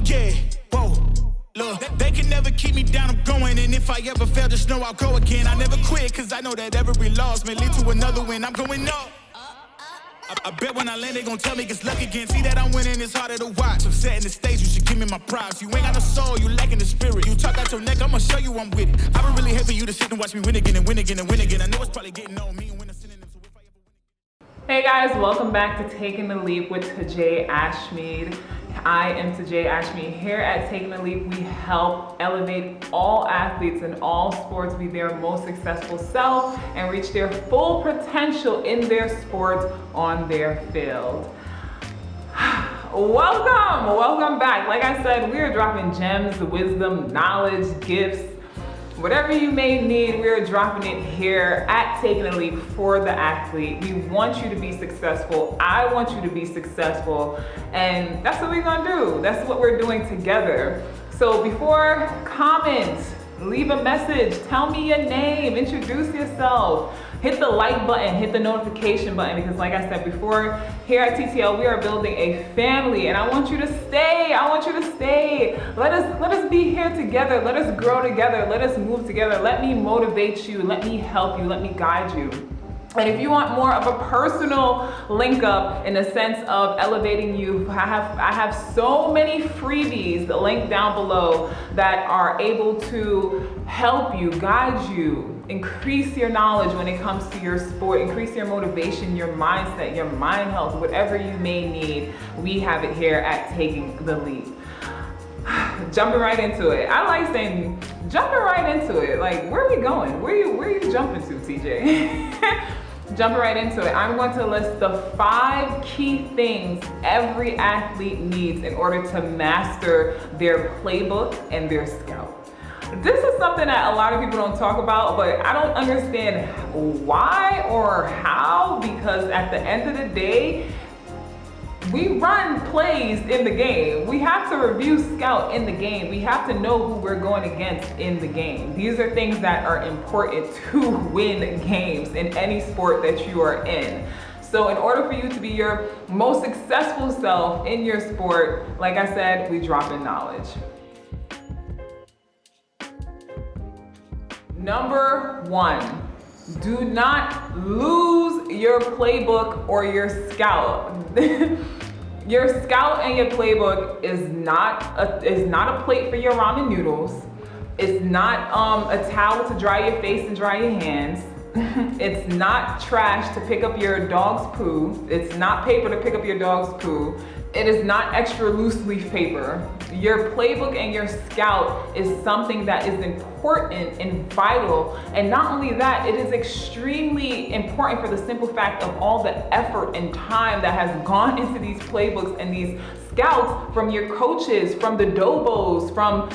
Yeah, whoa. Look, they can never keep me down, I'm going. And if I ever fail, just know I'll go again. I never quit, cause I know that every loss may lead to another win. I'm going up. I bet when I land, they gon' tell me it's luck again. See that I'm winning, it's harder to watch. I'm setting the stage, you should give me my props. You ain't got no soul, you lacking the spirit. You talk out your neck, I'ma show you I'm with it. I would really hate for you to sit and watch me win again and win again and win again. I know it's probably getting on me and win a synonym. So if I ever win. Hey guys, welcome back to Taking the Leap with Tajay Ashmeade. I am Tajay Ashmeade. Here at Taking the Leap, we help elevate all athletes in all sports be their most successful self and reach their full potential in their sport on their field. Welcome back. Like I said, we are dropping gems, wisdom, knowledge, gifts, whatever you may need, we're dropping it here at Taking a Leap for the athlete. We want you to be successful. I want you to be successful. And that's what we're gonna do. That's what we're doing together. So before comment, leave a message, tell me your name, introduce yourself. Hit the like button, hit the notification button, because like I said before, here at TTL, we are building a family and I want you to stay. Let us be here together. Let us grow together. Let us move together. Let me motivate you. Let me help you. Let me guide you. And if you want more of a personal link up in the sense of elevating you, I have so many freebies, the link down below, that are able to help you, guide you, increase your knowledge when it comes to your sport, increase your motivation, your mindset, your mind health, whatever you may need. We have it here at Taking the Leap. Jumping right into it. I like saying jumping right into it. Like, where are we going? Where are you jumping to, TJ? Jumping right into it, I'm going to list the 5 key things every athlete needs in order to master their playbook and their scout. This is something that a lot of people don't talk about, but I don't understand why or how, because at the end of the day, we run plays in the game. We have to review scout in the game. We have to know who we're going against in the game. These are things that are important to win games in any sport that you are in. So in order for you to be your most successful self in your sport, like I said, we drop in knowledge. Number 1. Do not lose your playbook or your scout. Your scout and your playbook is not a plate for your ramen noodles. It's not a towel to dry your face and dry your hands. It's not trash to pick up your dog's poo. It's not paper to pick up your dog's poo. It is not extra loose leaf paper. Your playbook and your scout is something that is important and vital. And not only that, it is extremely important for the simple fact of all the effort and time that has gone into these playbooks and these scouts from your coaches, from the dobos, from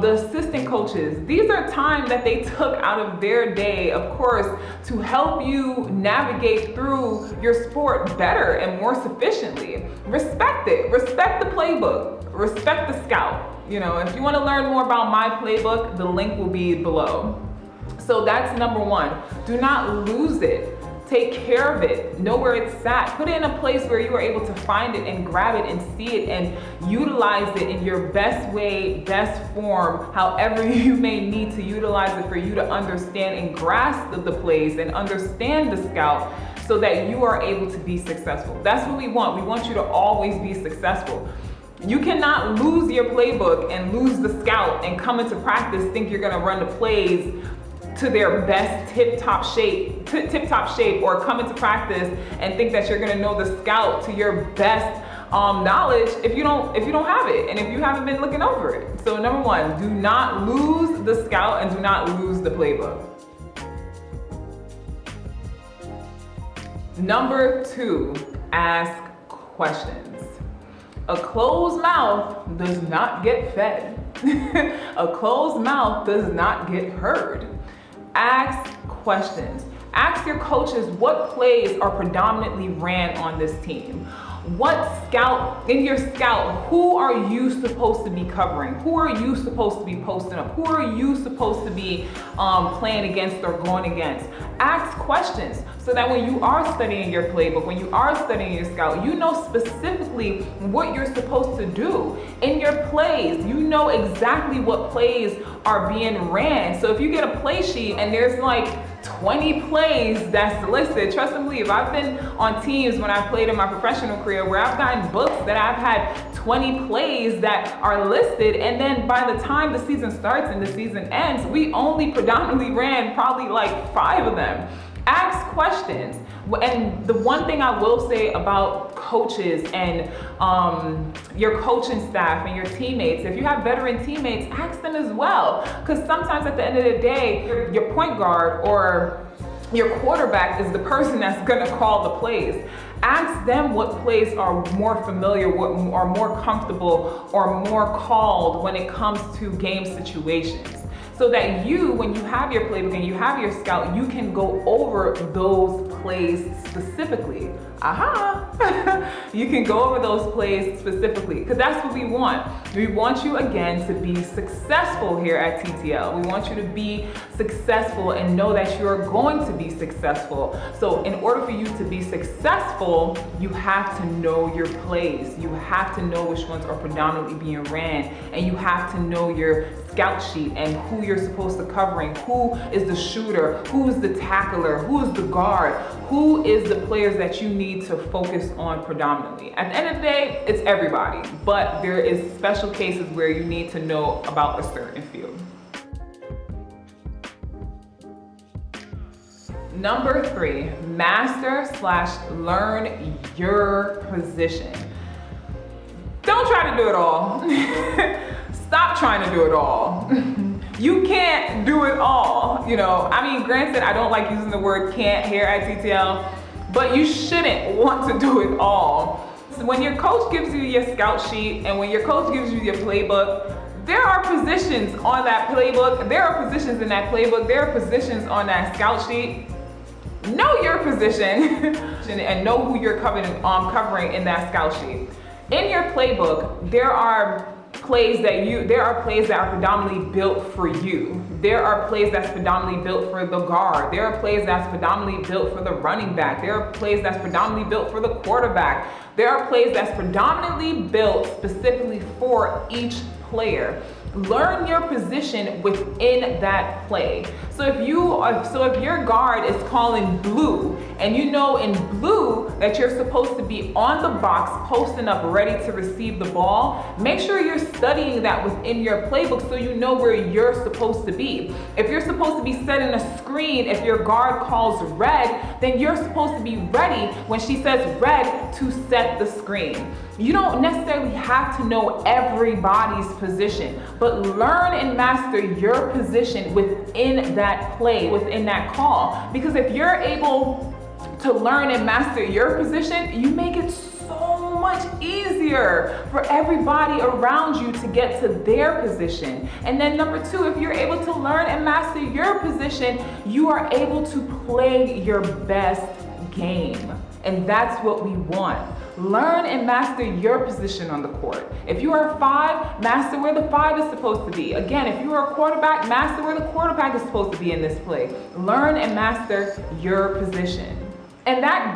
the assistant coaches. These are time that they took out of their day, of course, to help you navigate through your sport better and more sufficiently. Respect it. Respect the playbook. Respect the scout. You know, if you want to learn more about my playbook, the link will be below. So that's number 1. Do not lose it. Take care of it. Know where it's at. Put it in a place where you are able to find it and grab it and see it and utilize it in your best way, best form, however you may need to utilize it for you to understand and grasp the plays and understand the scout so that you are able to be successful. That's what we want. We want you to always be successful. You cannot lose your playbook and lose the scout and come into practice, think you're gonna run the plays to their best tip-top shape, or come into practice and think that you're gonna know the scout to your best knowledge if you don't have it and if you haven't been looking over it. So number 1, do not lose the scout and do not lose the playbook. Number 2, ask questions. A closed mouth does not get fed. A closed mouth does not get heard. Ask questions. Ask your coaches what plays are predominantly ran on this team. in your scout, who are you supposed to be covering? Who are you supposed to be posting up? Who are you supposed to be playing against or going against? Ask questions so that when you are studying your playbook, when you are studying your scout, you know specifically what you're supposed to do. In your plays, you know exactly what plays are being ran. So if you get a play sheet and there's like 20 plays that's listed, trust and believe, I've been on teams when I played in my professional career where I've gotten books that I've had 20 plays that are listed, and then by the time the season starts and the season ends, we only predominantly ran probably like 5 of them. Ask questions. And the one thing I will say about coaches and your coaching staff and your teammates, if you have veteran teammates, ask them as well. Because sometimes at the end of the day, your point guard or your quarterback is the person that's gonna call the plays. Ask them what plays are more familiar, what are more comfortable or more called when it comes to game situations. So that you, when you have your playbook and you have your scout, you can go over those plays specifically. You can go over those plays specifically, because that's what we want. We want you, again, to be successful here at TTL. We want you to be successful and know that you're going to be successful. So in order for you to be successful, you have to know your plays. You have to know which ones are predominantly being ran, and you have to know your scout sheet and who you're supposed to covering, who is the shooter, who is the tackler, who is the guard, who is the players that you need to focus on predominantly. At the end of the day, it's everybody, but there is special cases where you need to know about a certain field. Number 3, master/learn your position. Don't try to do it all. Stop trying to do it all. You can't do it all. You know, I mean, granted, I don't like using the word can't here at TTL, but you shouldn't want to do it all. So when your coach gives you your scout sheet and when your coach gives you your playbook, there are positions on that playbook, there are positions in that playbook, there are positions on that scout sheet. Know your position and know who you're covering in that scout sheet. In your playbook, there are plays that are predominantly built for you. There are plays that's predominantly built for the guard. There are plays that's predominantly built for the running back. There are plays that's predominantly built for the quarterback. There are plays that's predominantly built specifically for each player. Learn your position within that play. So if your guard is calling blue, and you know in blue that you're supposed to be on the box, posting up, ready to receive the ball, make sure you're studying that within your playbook so you know where you're supposed to be. If you're supposed to be setting a screen, if your guard calls red, then you're supposed to be ready when she says red to set the screen. You don't necessarily have to know everybody's position, but learn and master your position within that play, within that call. Because if you're able to learn and master your position, you make it so much easier for everybody around you to get to their position. And then number 2, if you're able to learn and master your position, you are able to play your best game. And that's what we want. Learn and master your position on the court. If you are a 5, master where the 5 is supposed to be. Again, if you are a quarterback, master where the quarterback is supposed to be in this play. Learn and master your position. And that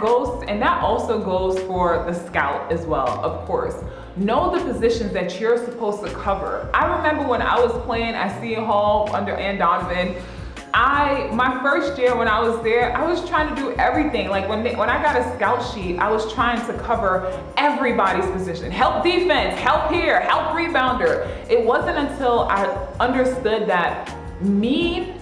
also goes for the scout as well, of course. Know the positions that you're supposed to cover. I remember when I was playing at Seton Hall under Ann Donovan, my first year when I was there, I was trying to do everything. Like when I got a scout sheet, I was trying to cover everybody's position. Help defense, help here, help rebounder. It wasn't until I understood that me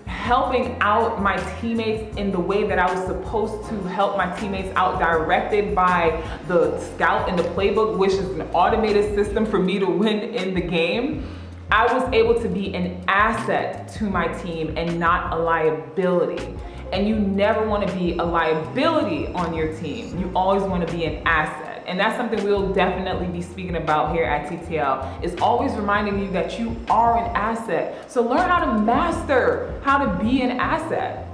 helping out my teammates in the way that I was supposed to help my teammates out, directed by the scout and the playbook, which is an automated system for me to win in the game, I was able to be an asset to my team and not a liability. And you never want to be a liability on your team. You always want to be an asset. And that's something we'll definitely be speaking about here at TTL, is always reminding you that you are an asset. So learn how to master how to be an asset.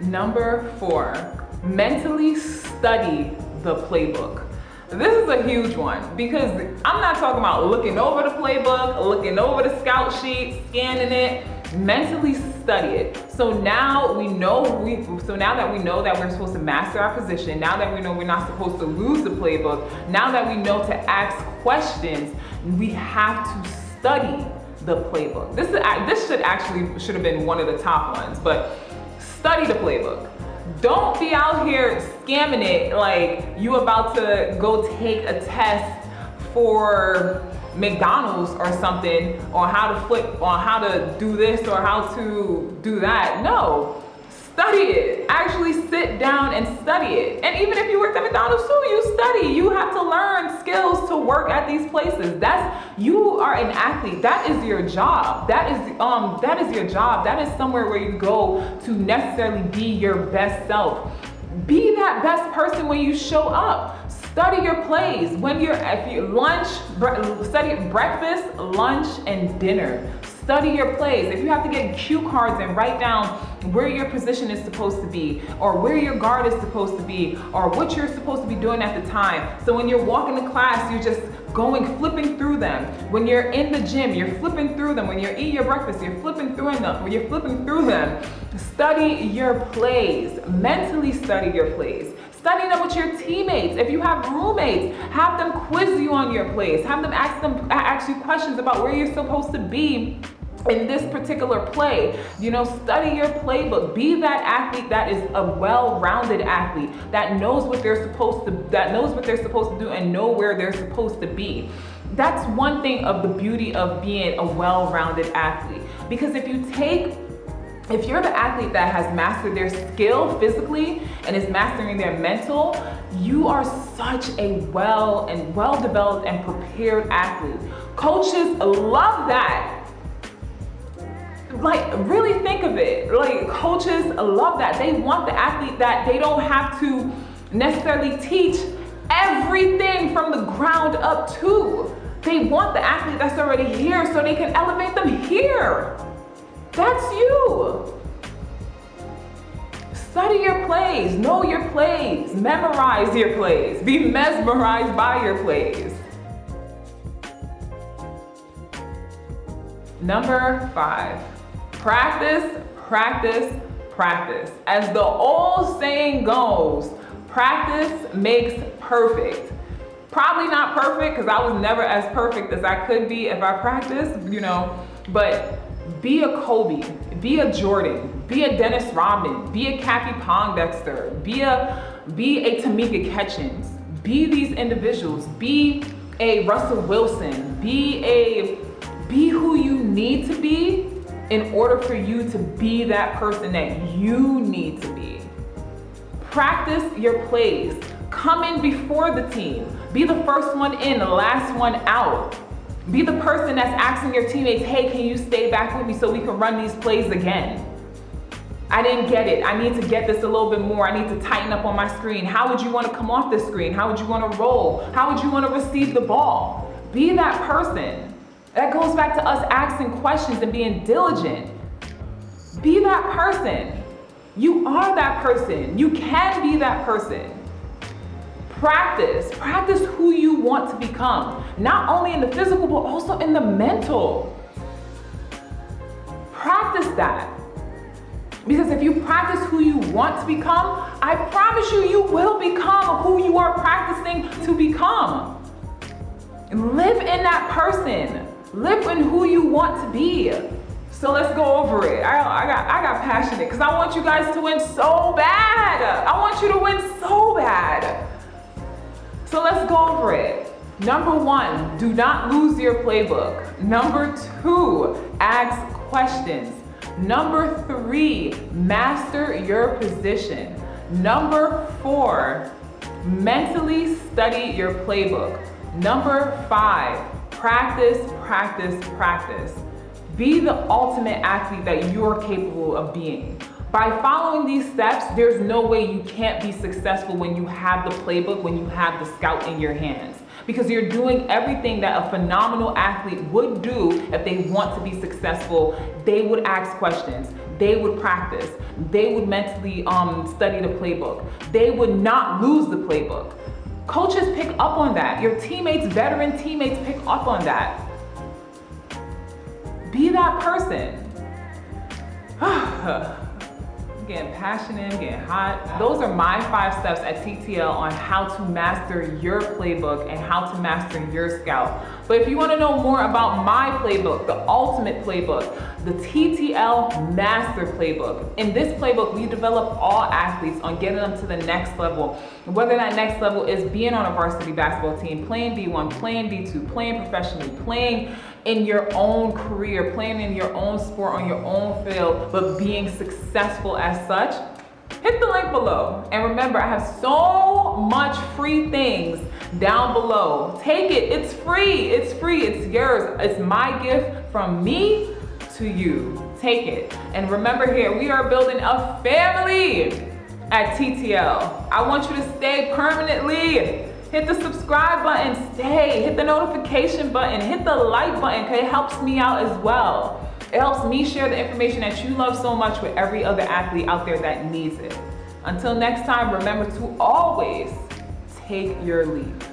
Number 4, mentally study the playbook. This is a huge one because I'm not talking about looking over the playbook, looking over the scout sheet, scanning it. Mentally study it. So now that we know that we're supposed to master our position, now that we know we're not supposed to lose the playbook, now that we know to ask questions, we have to study the playbook. This should have been one of the top ones, but study the playbook. Don't be out here scamming it like you about to go take a test for McDonald's or something, or how to do this or how to do that. No, study it. Actually sit down and study it. And even if you worked at McDonald's too, you study. You have to learn skills to work at these places. You are an athlete. That is your job. That is your job. That is somewhere where you go to necessarily be your best self. Be that best person when you show up. Study your plays. Study breakfast, lunch, and dinner. Study your plays. If you have to get cue cards and write down where your position is supposed to be, or where your guard is supposed to be, or what you're supposed to be doing at the time. So when you're walking to class, you're just flipping through them. When you're in the gym, you're flipping through them. When you're eating your breakfast, you're flipping through them. When you're flipping through them, study your plays. Mentally study your plays. Study them with your teammates. If you have roommates, have them quiz you on your plays. Have them ask you questions about where you're supposed to be in this particular play. Study your playbook. Be that athlete that is a well-rounded athlete that knows what they're supposed to do and know where they're supposed to be. That's one thing of the beauty of being a well-rounded athlete. Because if you're the athlete that has mastered their skill physically and is mastering their mental, you are such a well-developed and prepared athlete. Coaches love that. Like, really think of it. Like, coaches love that. They want the athlete that they don't have to necessarily teach everything from the ground up to. They want the athlete that's already here so they can elevate them here. That's you. Study your plays, know your plays, memorize your plays, be mesmerized by your plays. Number 5, practice, practice, practice. As the old saying goes, practice makes perfect. Probably not perfect because I was never as perfect as I could be if I practiced, but be a Kobe, be a Jordan, be a Dennis Rodman, be a Kathy Pondexter, be a Tamika Catchings, be these individuals, be a Russell Wilson, be who you need to be in order for you to be that person that you need to be. Practice your plays. Come in before the team. Be the first one in, the last one out. Be the person that's asking your teammates, hey, can you stay back with me so we can run these plays again? I didn't get it. I need to get this a little bit more. I need to tighten up on my screen. How would you want to come off the screen? How would you want to roll? How would you want to receive the ball? Be that person. That goes back to us asking questions and being diligent. Be that person. You are that person. You can be that person. Practice who you want to become, not only in the physical, but also in the mental. Practice that. Because if you practice who you want to become, I promise you, you will become who you are practicing to become. Live in that person. Live in who you want to be. So let's go over it. I got passionate because I want you guys to win so bad. I want you to win so bad. So let's go over it. Number 1, do not lose your playbook. Number 2, ask questions. Number 3, master your position. Number 4, mentally study your playbook. Number 5, practice, practice, practice. Be the ultimate athlete that you're capable of being. By following these steps, there's no way you can't be successful when you have the playbook, when you have the scout in your hands. Because you're doing everything that a phenomenal athlete would do if they want to be successful. They would ask questions. they would practice. They would mentally study the playbook. They would not lose the playbook. Coaches pick up on that. Your teammates, veteran teammates, pick up on that. Be that person. I'm getting passionate, I'm getting hot. Those are my 5 steps at TTL on how to master your playbook and how to master your scout. But if you want to know more about my playbook, the ultimate playbook, the TTL Master Playbook. In this playbook, we develop all athletes on getting them to the next level. Whether that next level is being on a varsity basketball team, playing D1, playing D2, playing professionally, playing in your own career, playing in your own sport, on your own field, but being successful as such, hit the link below. And remember, I have so much free things down below. Take it, it's free, it's yours. It's my gift from me to you. Take it. And remember here, we are building a family at TTL. I want you to stay permanently. Hit the subscribe button, stay. Hit the notification button, hit the like button, because it helps me out as well. It helps me share the information that you love so much with every other athlete out there that needs it. Until next time, remember to always take your leap.